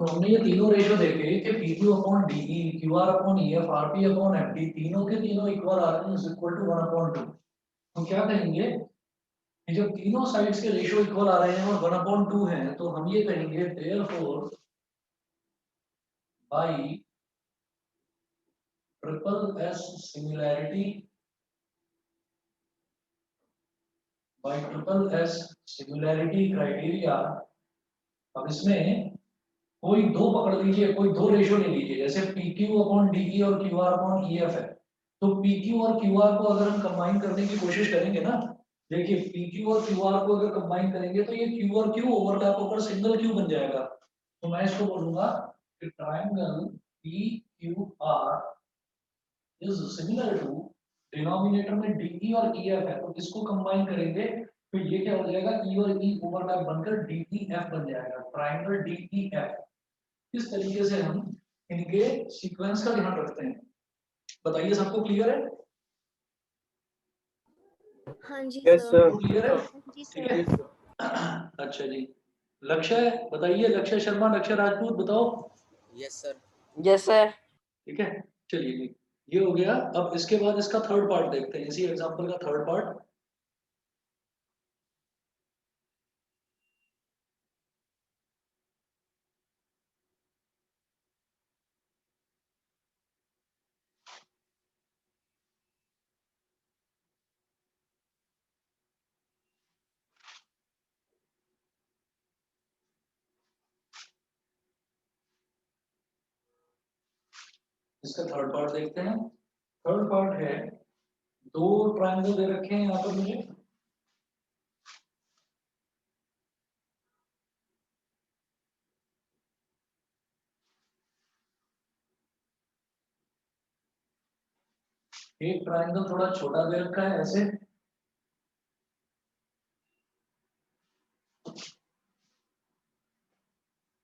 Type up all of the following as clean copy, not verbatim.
तो हमने ये तीनों रेशियो देखे कि पी क्यू अपॉन डी ई, Q R upon E F, R P upon F D, तीनों के तीनों इक्वल आ रहे हैं, इज इक्वल टू 1/2। हम क्या कहेंगे कि जब तीनों साइड्स के रेशियो इक्वल आ रहे हैं और 1/2 हैं, तो हम ये कहेंगे therefore by triple S similarity, by triple S similarity criteria. अब इसमें कोई दो पकड़ लीजिए, कोई दो रेशियो ले लीजिए, जैसे P Q upon D E और Q R upon E F है। तो पी क्यू और क्यू आर को अगर हम कंबाइन करने की कोशिश करेंगे ना, देखिए पी क्यू और क्यू आर को अगर कंबाइन करेंगे तो ये क्यू और क्यू ओवरलैप होकर सिंगल क्यू बन जाएगा। तो मैं इसको बोलूंगा कि triangle P Q R is similar to, denominator में डी और ई एफ है, तो इसको कंबाइन करेंगे तो ये क्या हो जाएगा, ई और ई ओवरलैप बनकर डी ई एफ बन जाएगा, ट्राइंगल डी ई एफ। इस तरीके से हम इनके सीक्वेंस का ध्यान रखते हैं। बताइए सबको क्लियर है? हाँ जी यस सर। सर। क्लियर है? जी ठीक सर। है। अच्छा जी, लक्ष्य बताइए, लक्ष्य शर्मा, लक्ष्य राजपूत बताओ। Yes sir. Yes sir. ठीक है, चलिए जी, ये हो गया। अब इसके बाद इसका थर्ड पार्ट देखते हैं, इसी एग्जांपल का थर्ड पार्ट। इसका थर्ड पार्ट देखते हैं। थर्ड पार्ट है, दो ट्रायंगल दे रखे हैं यहाँ पर मुझे। एक ट्रायंगल थोड़ा छोटा दे रखा है ऐसे,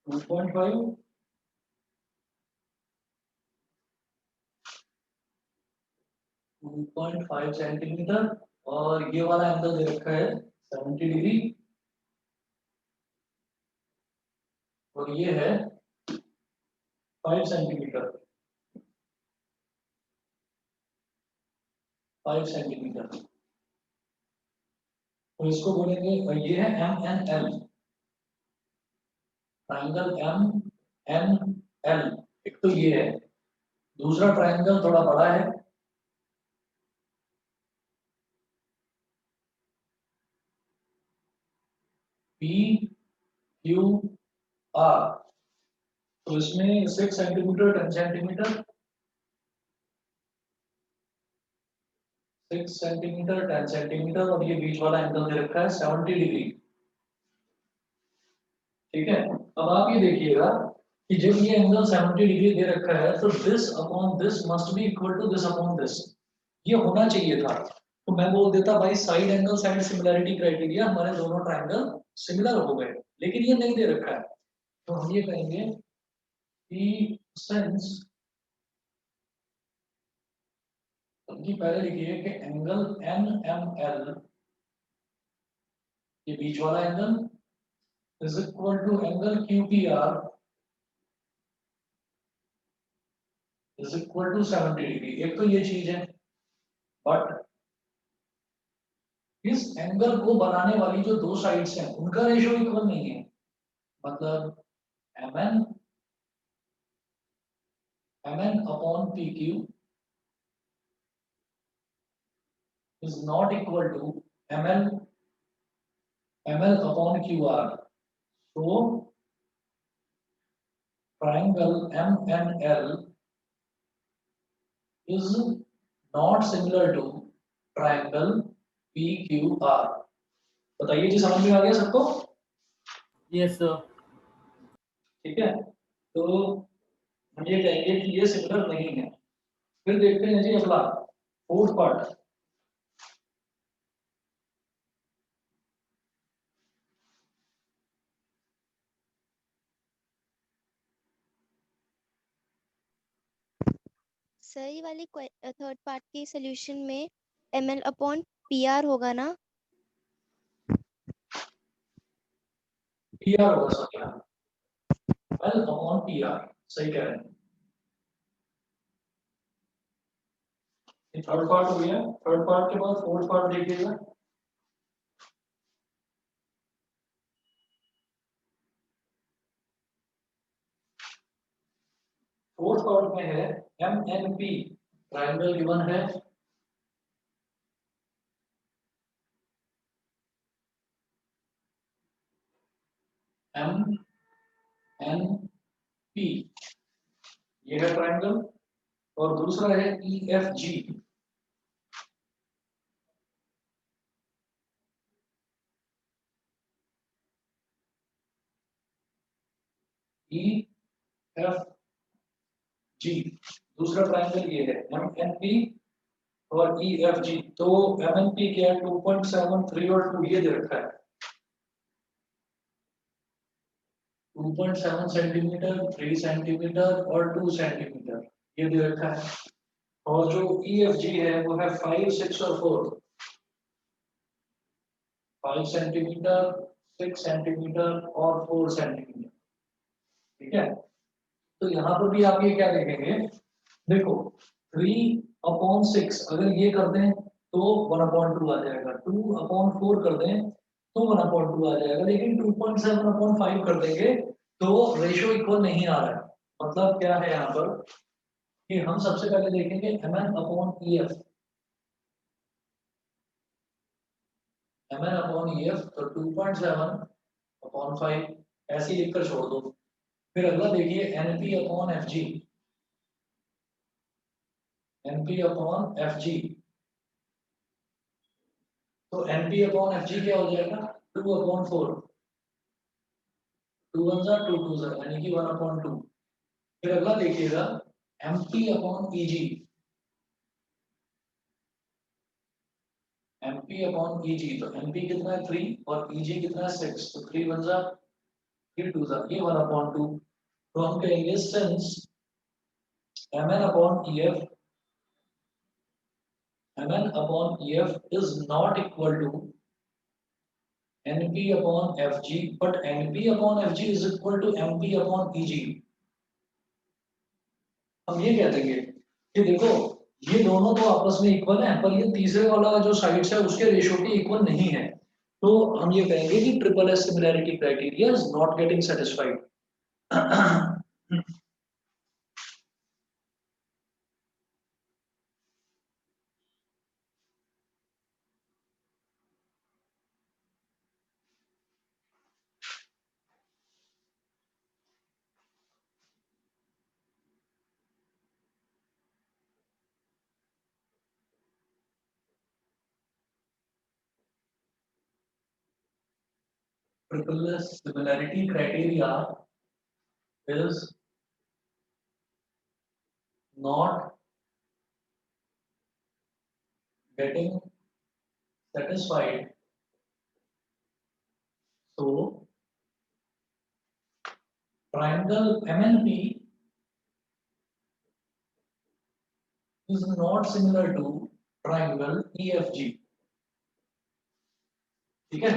टू पॉइंट फाइव सेंटीमीटर, और ये वाला एंगल दे रखा है 70 डिग्री, और ये है 5 सेंटीमीटर, 5 सेंटीमीटर। तो इसको बोलेंगे, और ये है M N L, triangle M N L. एक तो ये है, दूसरा ट्राइंगल थोड़ा बड़ा है, पी क्यू आर। तो इसमें 6 सेंटीमीटर, 10 सेंटीमीटर, 6 सेंटीमीटर, 10 सेंटीमीटर, और ये बीच वाला एंगल दे रखा है 70 डिग्री। ठीक है, अब आप ये देखिएगा कि जब ये एंगल 70 डिग्री दे रखा है, तो this upon this must be equal to this upon this, ये होना चाहिए था। तो मैं बोल देता भाई side angle side similarity criteria, हमारे दोनों ट्रायंगल सिमिलर हो गए, लेकिन ये नहीं दे रखा है। तो हम ये कहेंगे कि सिंस, पहले लिखिए कि एंगल एन एम एल, ये बीच वाला angle, is equal to angle Q P R is equal to 70 degree. एक तो ये चीज है, बट इस एंगल को बनाने वाली जो दो साइड्स हैं उनका रेशियो इक्वल नहीं है। मतलब M N upon P Q is not equal to M L upon Q R. तो triangle M N L is not similar to triangle PQR। बताइए जी, समझ में आ गया सबको? Yes sir. ठीक है, तो हम ये कहेंगे कि ये सिमिलर नहीं है। फिर देखते हैं जी अगला फोर्थ पार्ट। सही वाली थर्ड पार्ट के सॉल्यूशन में ml अपॉन pr होगा ना? PR होगा सब यहाँ। एल अपॉन पी आर, सही कह रहे हैं। ये थर्ड पार्ट हो गया। थर्ड पार्ट के बाद फोर्थ पार्ट देखिएगा। फोर्थ पार्ट में है M N P, triangle given है एम एन पी, ये है ट्रायंगल। और दूसरा है E F G, E F G, दूसरा ट्रायंगल ये है एम एन पी और ई एफ जी। तो एम एन पी क्या है, 2.73 और 2 ये दे रखा है, 2.7 सेंटीमीटर, 3 सेंटीमीटर और 2 सेंटीमीटर ये दे रखा है। और जो ई एफ जी है वो है 5, 6 और 4, 5 सेंटीमीटर, 6 सेंटीमीटर और 4 सेंटीमीटर। ठीक है, तो यहाँ पर भी आप ये क्या देखेंगे, देखो 3/6 अगर ये कर दें तो 1/2 आ जाएगा, 2/4 कर दें तो 1/2 आ जाएगा, लेकिन 2.7/5 कर देंगे तो रेशियो इक्वल नहीं आ रहा है। मतलब क्या है यहाँ पर कि हम सबसे पहले देखेंगे M N upon E F, M N upon E F, तो 2.7/5 ऐसे ही लिखकर छोड़ दो। फिर अगला देखिए N P upon F G, N P upon F G, तो N P upon F G क्या हो जाएगा, 2/4, 2 1 2 2 यानी कि 1/2। फिर अगला देखिएगा एम पी अपॉन ई जी, एम पी अपॉन ई जी, तो एम पी कितना है 3 और ई जी कितना है 6, तो 3 1 3 2 ये 1/2। तो हम कहेंगे since M N upon E F, M N upon E F is not equal to NP upon FG, but NP upon FG is equal to MP upon EG। हम ये कह देंगे कि देखो ये दोनों तो आपस में इक्वल हैं, पर ये तीसरे वाला जो साइड्स है उसके रेशियो के इक्वल नहीं है। तो हम ये कहेंगे कि triple S similarity criteria is not getting satisfied. Triple S similarity criteria is not getting satisfied, so triangle MNP is not similar to triangle EFG। ठीक है,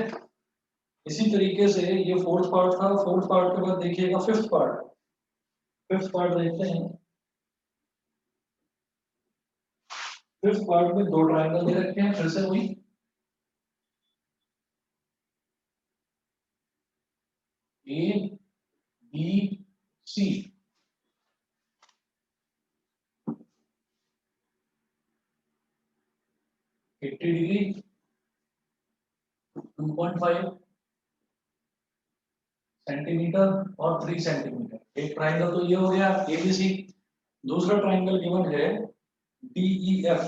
इसी तरीके से ये फोर्थ पार्ट था। फोर्थ पार्ट के बाद देखिएगा फिफ्थ पार्ट। फिफ्थ पार्ट देखते हैं। फिफ्थ पार्ट में दो ट्रायंगल दे रखे हैं, फिर से वही ए बी सी, 80 डिग्री, 2.5 सेंटीमीटर और 3 सेंटीमीटर। एक ट्रायंगल तो ये हो गया एबीसी। दूसरा ट्रायंगल गिवन है डीईएफ,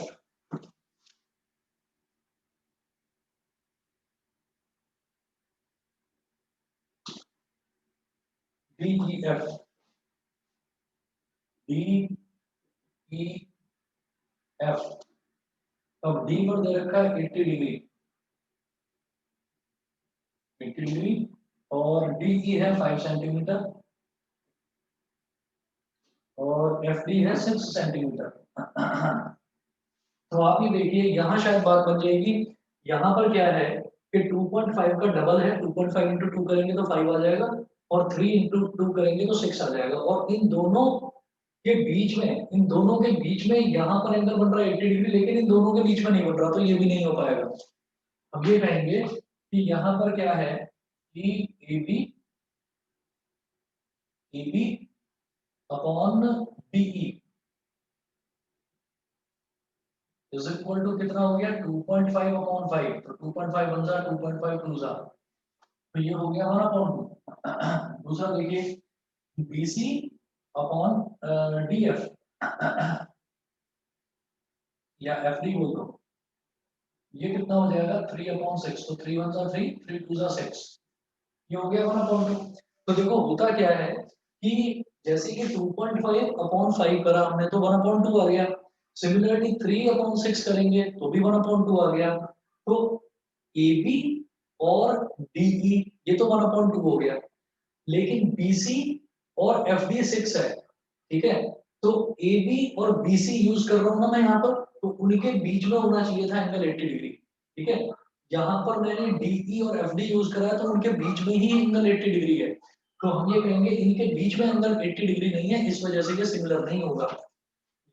डीईएफ, डीईएफ। अब डी पर दे रखा है 80 डिग्री, 80 डिग्री, और डीई है 5 सेंटीमीटर और एफ डी है 6 सेंटीमीटर। तो आप ये देखिए यहाँ शायद बात बन जाएगी। यहाँ पर क्या है कि 2.5 का डबल है, 2.5 इंटू 2 करेंगे तो 5 आ जाएगा, और 3 इंटू 2 करेंगे तो 6 आ जाएगा। और इन दोनों के बीच में यहाँ पर एंगल बन रहा है 80 डिग्री, लेकिन इन दोनों के बीच में नहीं बन रहा, तो ये भी नहीं हो पाएगा। अब ये कहेंगे कि यहाँ पर क्या है कि AB upon DE is equal to कितना हो गया 2.5 अपॉन 5, तो 2.5 बन जा 2.5 टू जा, तो ये हो गया हमारा अपॉन 2। दूसरा देखिए BC अपॉन DF या FD बोल दो, ये कितना हो जाएगा 3 अपॉन 6, तो 3 1 जा 3, 3 2 जा 6, ये हो गया 1 अपॉन 2। तो देखो होता क्या है कि जैसे कि 2.5 अपॉन 5 करा हमने तो 1 अपॉन 2 आ गया। सिमिलरली 3 अपॉन 6 करेंगे तो भी 1 अपॉन 2 आ गया। तो AB और DE ये तो 1 अपॉन 2 हो गया, लेकिन BC और FD 6 है, ठीक है। तो AB और BC यूज कर रहा हूं ना मैं यहाँ पर, तो उनके बीच में होना चाहिए था एंगल 80 डिग्री, ठीक है। यहाँ पर मैंने DE और FD यूज करा है, तो उनके बीच में ही एंगल 80 डिग्री है, तो हम ये कहेंगे इनके बीच में एंगल 80 डिग्री नहीं है, इस वजह से ये सिमिलर नहीं होगा।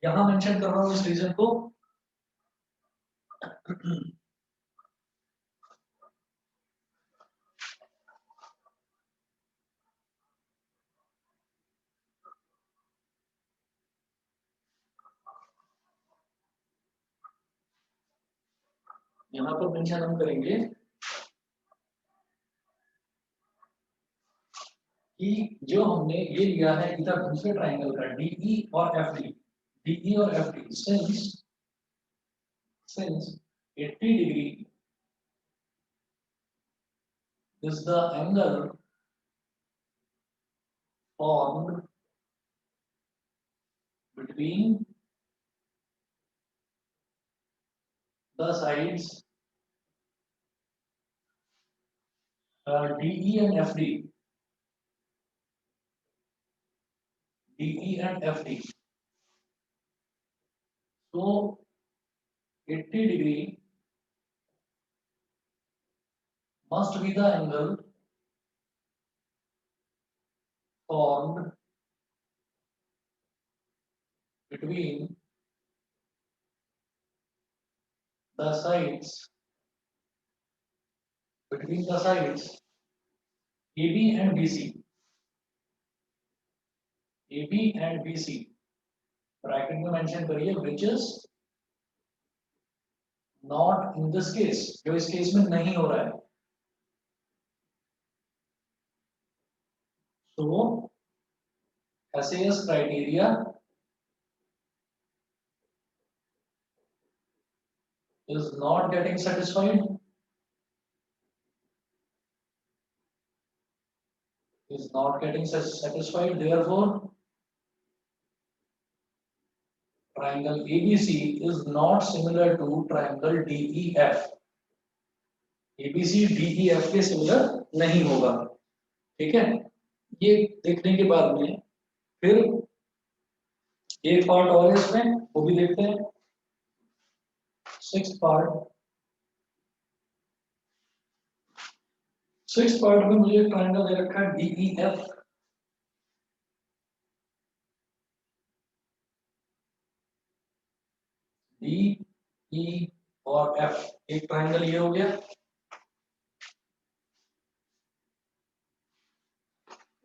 यहाँ मेंशन कर रहा हूँ इस रीजन को। यहाँ पर मेंशन हम करेंगे कि जो हमने ये लिया है इधर दूसरे ट्राइंगल का DE और FD, DE और FD since 80 degree is the angle formed between the sides DE and FD. DE and FD. So 80 degree must be the angle formed between the sides AB and BC. AB and BC bracket में mention करिए which is not in this case, जो इस case में नहीं हो रहा है। So SAS criteria is not getting satisfied, therefore triangle ABC is not similar to triangle DEF. ABC DEF के सिमिलर नहीं होगा, ठीक है। ये देखने के बाद में फिर एक पार्ट और है इसमें, वो भी देखते हैं। 6th पार्ट में मुझे ट्रायंगल दे रखा है DEF। DE और F एक ट्रायंगल ये हो गया,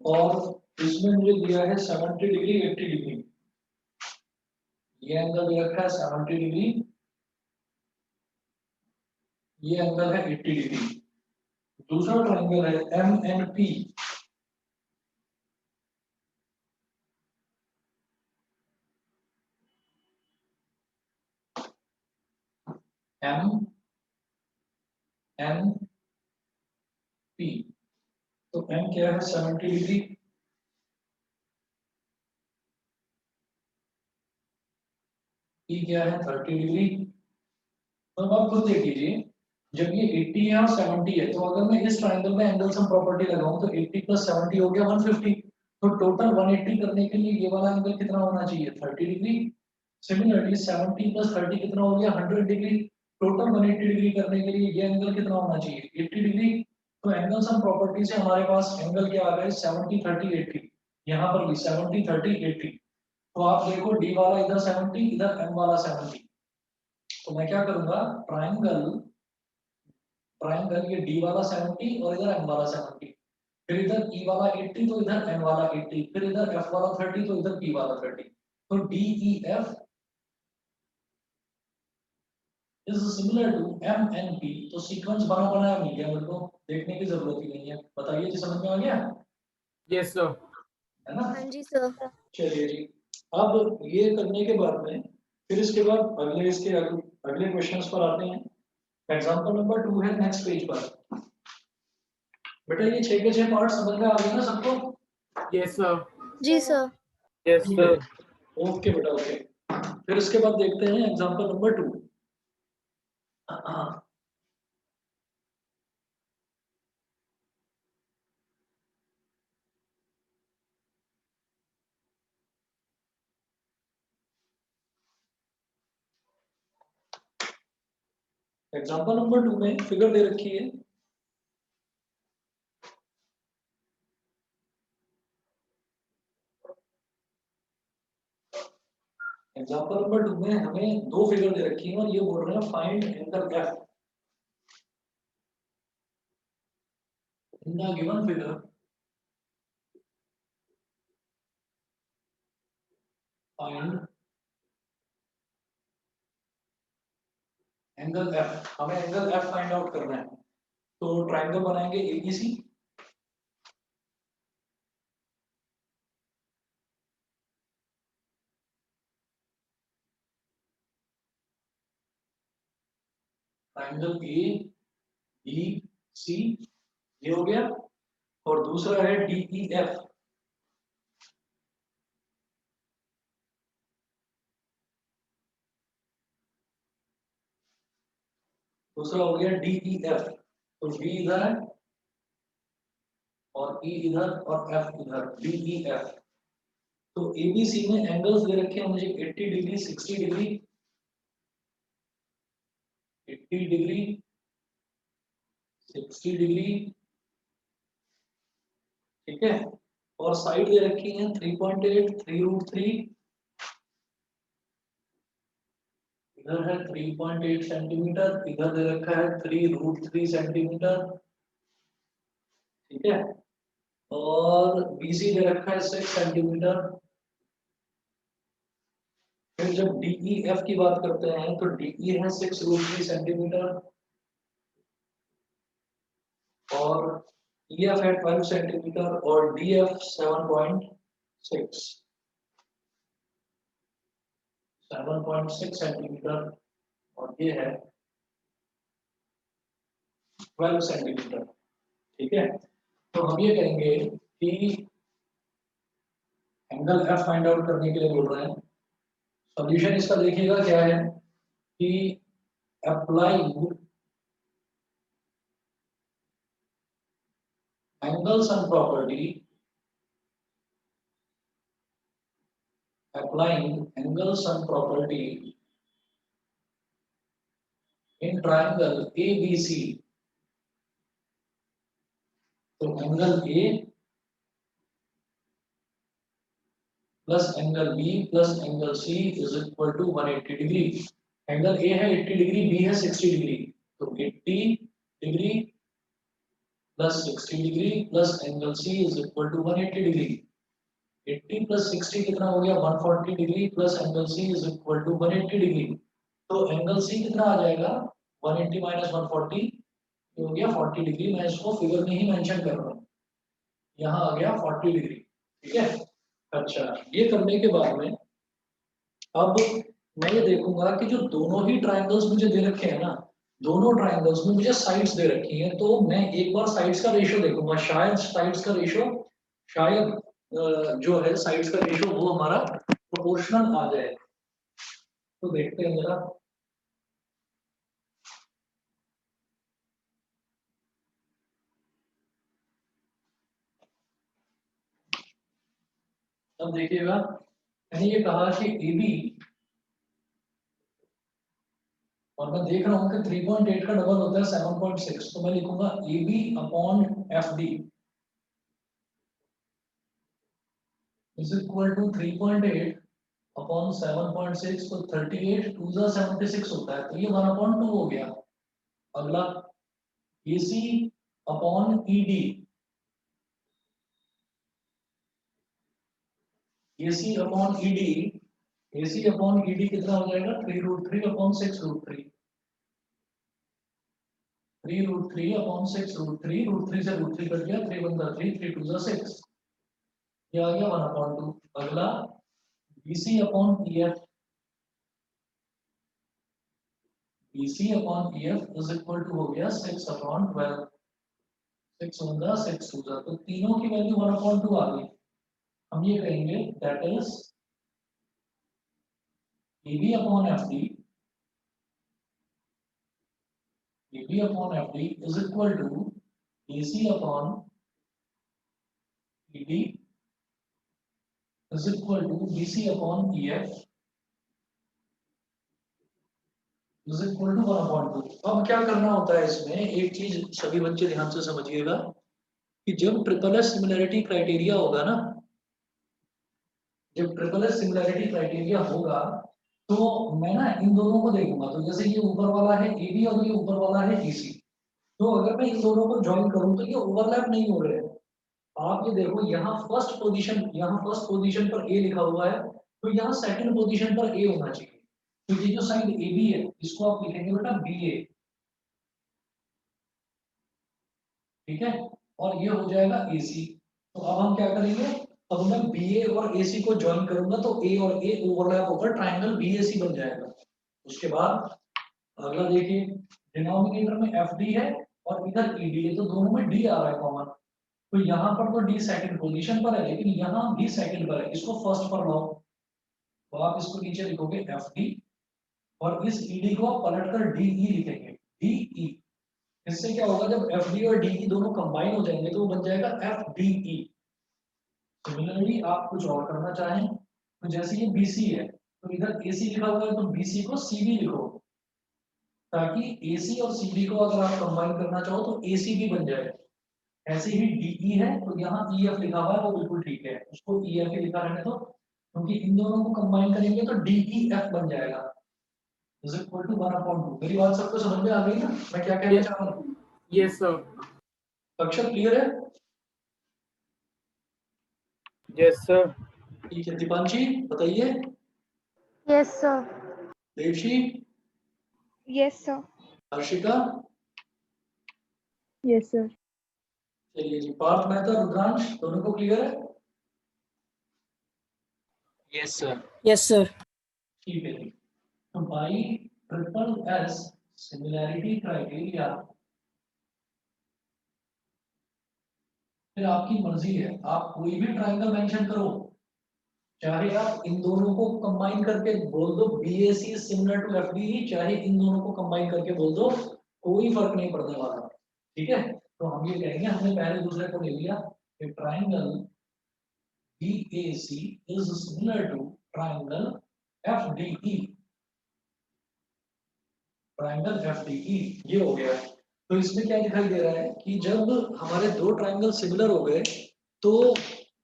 और इसमें मुझे दिया है 70 डिग्री 80 डिग्री, ये एंगल दे रखा है 70 डिग्री, ये एंगल है 80 डिग्री। दूसरा ट्रायंगल है MNP, MNP, तो M क्या है 70 डिग्री, P क्या है 30 डिग्री। तो अब आप खुद देख लीजिए, जब ये 80 है और 70 है, तो अगर मैं इस ट्रायंगल में एंगल सम प्रॉपर्टी लगाऊं तो 80 प्लस 70 हो गया 150, तो टोटल 180 करने के लिए ये वाला एंगल कितना होना चाहिए 30 डिग्री। सिमिलरली 70 प्लस 30 कितना हो गया 100 डिग्री, टोटल 180 डिग्री करने के लिए ये एंगल कितना होना चाहिए 80 डिग्री। तो एंगल सम प्रॉपर्टी से हमारे पास एंगल क्या आ गए 70 30 80, यहाँ पर भी 70 30 80। तो आप देखो डी वाला इधर 70, इधर एम वाला 70। तो मैं क्या करूंगा, ट्राइंगल ट्राइंगल ये डी वाला 70 और इधर एम वाला 70, फिर इधर ई वाला 80 तो इधर एम वाला 80, फिर इधर एफ वाला 30 तो इधर पी वाला 30। तो D E F is similar to M N P. तो सीक्वेंस बना बनाया मिल गया मेरे को, देखने की जरूरत ही नहीं है। बताइए जी, समझ में आ गया Yes, sir. है ना? हाँ जी सर। चलिए जी, अब ये करने के बाद में फिर इसके बाद अगले क्वेश्चंस पर आते हैं। एग्जांपल नंबर 2 है नेक्स्ट पेज पर। बेटा ये 6 के 6 पार्ट समझ में आ गए ना सबको? Yes, sir. जी सर। Yes, ठीक sir. है, ओके बेटा ओके। फिर इसके बाद देखते हैं एग्जांपल नंबर 2। एग्जांपल नंबर 2 में फिगर दे रखी है। एग्जांपल नंबर 2 में हमें दो फिगर दे रखी है और ये बोल रहे हैं find angle F in the given figure. Find angle F, हमें एंगल एफ फाइंड आउट करना है। तो ट्रायंगल बनाएंगे ABC. Triangle A B C, ये हो गया। और दूसरा है डी ई एफ। दूसरा हो गया डी ई एफ। तो डी इधर है और ई इधर और एफ इधर, डी ई एफ। तो एबीसी में एंगल्स दे रखे हैं मुझे 80 डिग्री 60 डिग्री 80 डिग्री 60 डिग्री, ठीक है। और साइड दे रखी है 3.8 3√3, इधर है 3.8 सेंटीमीटर, इधर दे रखा है 3√3 सेंटीमीटर, ठीक है। और बीसी दे रखा है 6 सेंटीमीटर। फिर जब डीई एफ की बात करते हैं तो डीई है 6√3 सेंटीमीटर और ईएफ है 12 सेंटीमीटर और डीएफ 7.6 सेंटीमीटर और ये है 12 सेंटीमीटर, ठीक है। तो हम ये कहेंगे कि एंगल एफ फाइंड आउट करने के लिए बोल रहे हैं। सॉल्यूशन इसका देखिएगा क्या है कि applying angle sum property, applying angle sum property in triangle ABC। तो angle A plus angle B plus angle C is equal to 180 degree. Angle A है 80 डिग्री, B है 60 डिग्री। तो 80 degree plus 60 degree plus angle C is equal to 180 degree. 80 plus 60 कितना हो गया 140 degree plus angle C is equal to 180 degree. तो angle C कितना आ जाएगा 180 minus 140, ये हो गया 40 डिग्री। मैं इसको फिगर में ही मेंशन कर रहा हूँ, यहाँ आ गया 40 डिग्री, ठीक है। अच्छा, ये करने के बाद में अब मैं ये देखूंगा कि जो दोनों ही ट्रायंगल्स मुझे दे रखे हैं ना, दोनों ट्रायंगल्स में मुझे साइड्स दे रखी हैं। तो मैं एक बार साइड्स का रेशियो देखूंगा, शायद साइड्स का रेशियो शायद जो है साइड्स का रेशियो वो हमारा प्रोपोर्शनल आ जाए। तो देखते हैं जरा। अब देखिएगा, मैंने ये कहा कि AB और मैं देख रहा हूँ कि 3.8 का डबल होता है 7.6, तो मैं लिखूंगा AB upon FD is equal to 3.8 upon 7.6, तो 38 2 जा 76 होता है, तो ये 1/2 हो गया। अगला AC upon ED, AC upon ED, AC upon ED कितना हो जाएगा 3√3 अपॉन 6√3, 3√3 अपॉन 6√3, √3 से √3 कट गया, 3 1 जा 3, 3 2 जा 6, ये आ गया 1/2। अगला BC upon EF, BC upon EF is equal to हो गया 6/12, 6 1 जा 6 2 जा, तो तीनों की वैल्यू 1/2 आ गई। हम ये कहेंगे that is AB upon FD, AB upon FD is equal to AC upon ED is equal to BC upon EF is equal to 1/2। अब क्या करना होता है इसमें, एक चीज सभी बच्चे ध्यान से समझिएगा कि जब ट्रिपल एस सिमिलैरिटी क्राइटेरिया होगा ना, जब ट्रिपल एस सिमिलैरिटी क्राइटेरिया होगा तो मैं ना इन दोनों को देखूंगा, तो जैसे ये ऊपर वाला है AB और ये ऊपर वाला है EC, तो अगर मैं इन दोनों को ज्वाइन करूं तो ये ओवरलैप नहीं हो रहे हैं। आप ये देखो यहाँ फर्स्ट पोजीशन पर ए लिखा हुआ है, तो यहाँ सेकंड पोजीशन पर ए होना चाहिए, तो ये जो साइड ए बी है इसको आप लिखेंगे बेटा बी ए, ठीक है, और ये हो जाएगा ए सी। तो अब हम क्या करेंगे, अब मैं बी ए और ए सी को ज्वाइन करूंगा तो ए और ए ओवरलैप होकर ट्राइंगल बी ए सी बन जाएगा। उसके बाद अगला देखिए, डिनोमिनेटर में एफ डी है और इधर ई डी है, तो दोनों में डी आ रहा है कॉमन, तो यहाँ पर तो डी सेकंड पोजीशन पर है, लेकिन यहाँ भी सेकंड पर है, इसको फर्स्ट पर लाओ, तो आप इसको नीचे लिखोगे एफ डी और इस ईडी को आप पलटकर डी ई लिखेंगे, डी ई। इससे क्या होगा, जब एफ डी और डी ई दोनों कंबाइन हो जाएंगे तो वो बन जाएगा एफ डी ई। सिमिलरली आप कुछ और करना चाहें तो जैसे ये बी सी है तो इधर ए सी लिखा हुआ है, तो बी सी को सी बी लिखो, ताकि ए सी और सी बी को अगर आप कंबाइन करना चाहो तो ए सी भी बन जाए। ऐसे ही डीई है तो यहाँ ई एफ लिखा हुआ है, वो बिल्कुल ठीक है, उसको ई एफ ही लिखा रहने दो, क्योंकि इन दोनों को कंबाइन करेंगे तो डीई एफ बन जाएगा इज इक्वल टू 1/2। मेरी बात सबको समझ में आ गई ना, मैं क्या कहना चाह रहा हूँ? Yes, sir. अक्षर क्लियर है? Yes, sir. ठीक है, दीपांशी बताइए। Yes sir. Devshi, yes sir. Harshika, yes sir. चलिए जी, पार्थ मेहता, रुद्रांश, दोनों को क्लियर है? Yes, sir. Yes, sir. ठीक है जी, तो by triple S similarity criteria फिर आपकी मर्जी है, आप कोई भी ट्रायंगल मेंशन करो, चाहे आप इन दोनों को कंबाइन करके बोल दो BAC सिमिलर टू FDE, चाहे इन दोनों को कंबाइन करके बोल दो, कोई फर्क नहीं पड़ने वाला, ठीक है। तो हम ये कहेंगे, हमने पहले दूसरे को ले लिया कि triangle BAC is similar to triangle FDE, triangle FDE ये हो गया। तो इसमें क्या दिखाई दे रहा है कि जब हमारे दो ट्रायंगल सिमिलर हो गए तो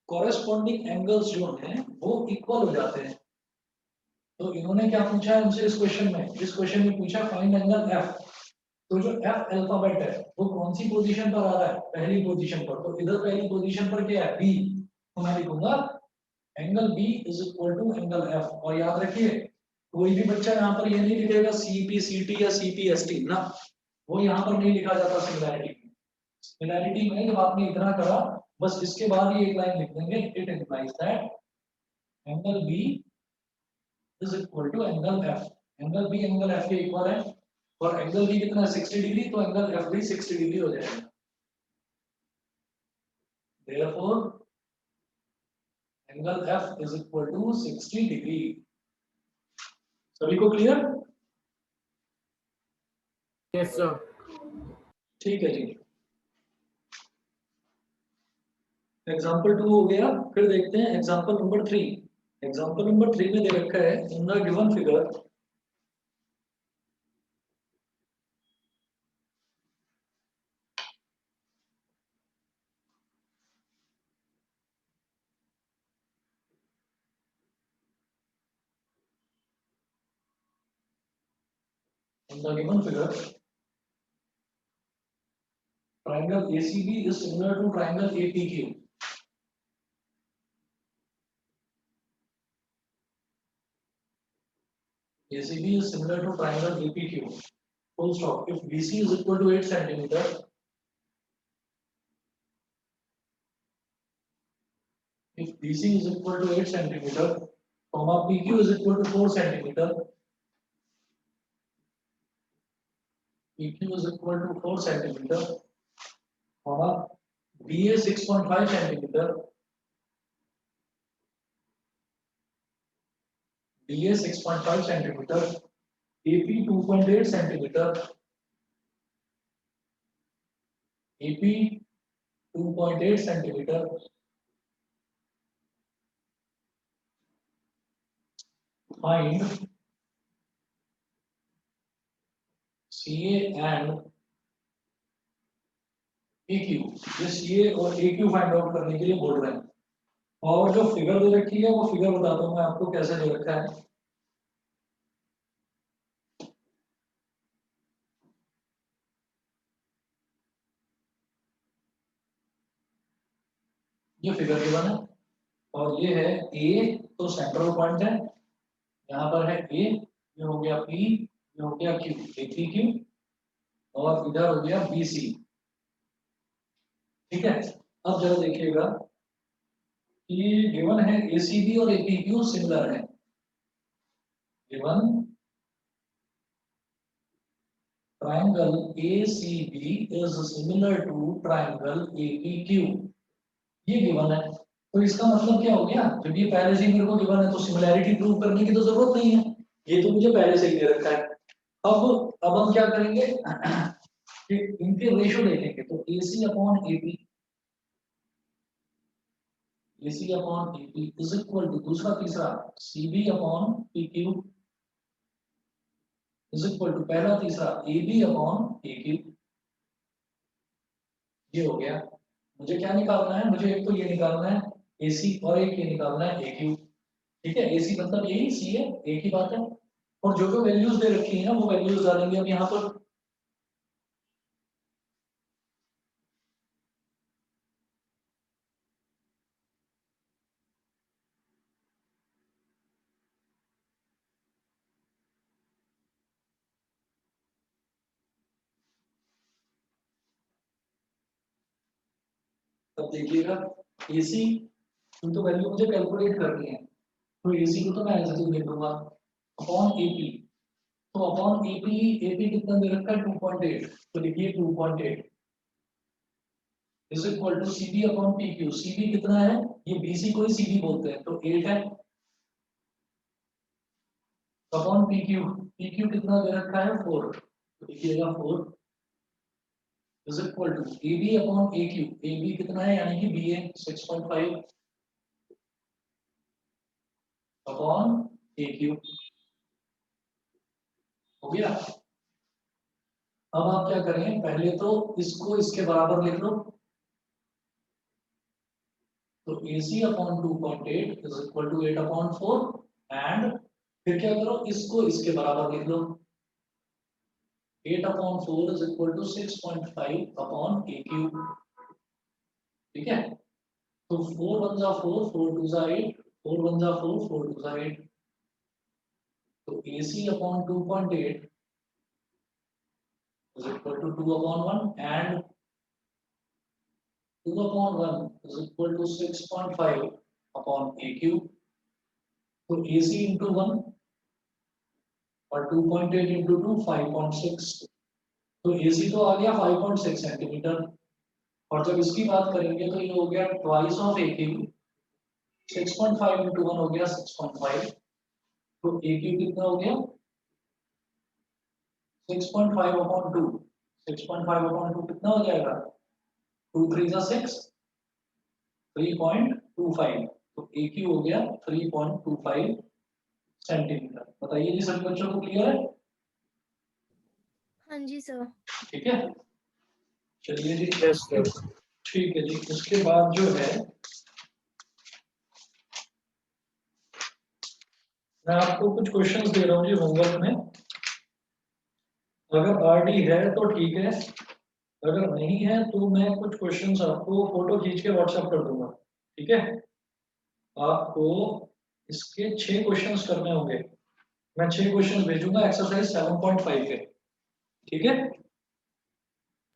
कॉरेस्पॉन्डिंग एंगल्स जो हैं वो इक्वल हो जाते हैं। तो इन्होंने क्या पूछा है हमसे इस क्वेश्चन में पूछा फाइंड एंगल F, तो जो F अल्फाबेट है वो कौन सी पोजीशन पर आ रहा है, पहली पोजीशन पर, तो इधर पहली पोजीशन पर क्या है B, तो मैं लिखूंगा angle B is equal to angle F। और याद रखिए कोई भी बच्चा यहाँ पर ये नहीं लिखेगा CPCT या CPST ना, वो यहाँ पर नहीं लिखा जाता सिमिलैरिटी में जब आपने इतना करा बस इसके बाद ही एक लाइन लिख देंगे, it implies that angle B is equal to angle F। Angle B angle F के इक्वल है और एंगल B कितना है 60 डिग्री, तो एंगल F भी 60 डिग्री हो जाएगा। Therefore angle F is equal to 60 degree. सभी को क्लियर? Yes, sir. ठीक है जी, एग्जाम्पल 2 हो गया, फिर देखते हैं एग्जाम्पल नंबर 3। एग्जाम्पल नंबर 3 में दे रखा है इन the given figure in the given figure triangle ACB is similar to triangle APQ. ACB is similar to triangle APQ. Full stop. If BC is equal to 8 centimeter, if BC is equal to 8 centimeter, comma PQ is equal to 4 centimeter, PQ is equal to 4 centimeter, comma BA 6.5 centimeter, BA 6.5 centimeter, AP 2.8 centimeter, AP 2.8 centimeter, find CA and AQ. ये CA और AQ find out करने के लिए बोल रहे हैं और जो फिगर दे रखी है वो फिगर बताता हूँ मैं आपको कैसे दे रखा है। ये फिगर गिवन है और ये है A, तो सेंट्रल पॉइंट है, यहाँ पर है A, ये हो गया P, ये हो गया Q, APQ और इधर हो गया BC। ठीक है, अब जरा देखिएगा कि गिवन है ACB और APQ सिमिलर है। Given triangle ACB is similar to triangle APQ, ये गिवन है। तो इसका मतलब क्या हो गया, जब ये पहले से ही मेरे को गिवन है तो सिमिलैरिटी प्रूव करने की तो जरूरत नहीं है, ये तो मुझे पहले से ही दे रखा है। अब हम क्या करेंगे कि इनके रेशियो देखेंगे, तो AC upon AP, AC upon AP is equal to दूसरा तीसरा CB upon PQ is equal to पहला तीसरा AB अपॉन AQ। ये हो गया। मुझे क्या निकालना है, मुझे एक तो ये निकालना है AC और एक ये निकालना है AQ। ठीक है, AC मतलब यही C है, एक ही बात है। और जो जो वैल्यूज दे रखी है ना वो वैल्यूज डालेंगे अब यहाँ पर। अब देखिएगा AC तो वैल्यू मुझे कैलकुलेट करनी है, तो AC को तो मैं ऐसे ही लिख दूंगा अपॉन AP। तो अपॉन AP कितना दे रखा है 2.8, तो लिखिए 2.8 is equal to CB upon PQ। CB कितना है, ये BC को ही CB बोलते हैं, तो 8 है अपॉन PQ कितना दे रखा है 4, तो लिखिएगा 4 is equal to AB upon AQ। AB कितना है यानी कि BA 6.5 अपॉन AQ हो गया। अब आप क्या करें, पहले तो इसको इसके बराबर लिख लो, तो AC upon 2.8 is equal to 8 upon 4 and फिर क्या करो, इसको इसके बराबर लिख लो, 8 upon 4 is equal to 6.5 upon AQ। ठीक है, तो 4 1 जा 4, 4 2 जा 8, 4 1 जा 4, 4 2 जा 8, तो AC upon 2.8 is equal to 2 upon 1 and 2 upon 1 is equal to 6.5 upon AQ। तो AC into 1 और 2.8 into 2 5.6, तो AC तो आ गया 5.6 सेंटीमीटर। और जब इसकी बात करेंगे तो ये हो गया ट्वाइस ऑफ AQ, 6.5 into 1 हो गया 6.5, तो AQ कितना हो गया 6.5 upon 2, 6.5 upon 2 कितना हो जाएगा 2 3 जा 6, 3.25, तो AQ हो गया 3.25 सेंटीमीटर। बताइए जी सभी बच्चों को क्लियर है? हाँ जी सर। ठीक है, चलिए जी। Yes, sir. ठीक है जी, उसके बाद जो है मैं आपको कुछ क्वेश्चंस दे रहा हूँ जी होमवर्क में, अगर आरडी है तो ठीक है, अगर नहीं है तो मैं कुछ क्वेश्चंस आपको फोटो खींच के व्हाट्सएप कर दूंगा, ठीक है। आपको इसके 6 क्वेश्चंस करने होंगे, मैं 6 क्वेश्चंस भेजूंगा एक्सरसाइज 7.5 के, ठीक है।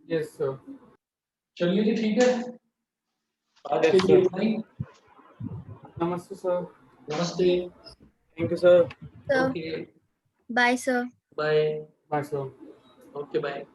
Yes, sir. चलिए जी, ठीक है, आज Yes, के लिए sir. इतना ही। Namaste, sir. नमस्ते। Thank you, sir. Sir, okay, bye, sir. Bye. Bye, sir. Okay, bye.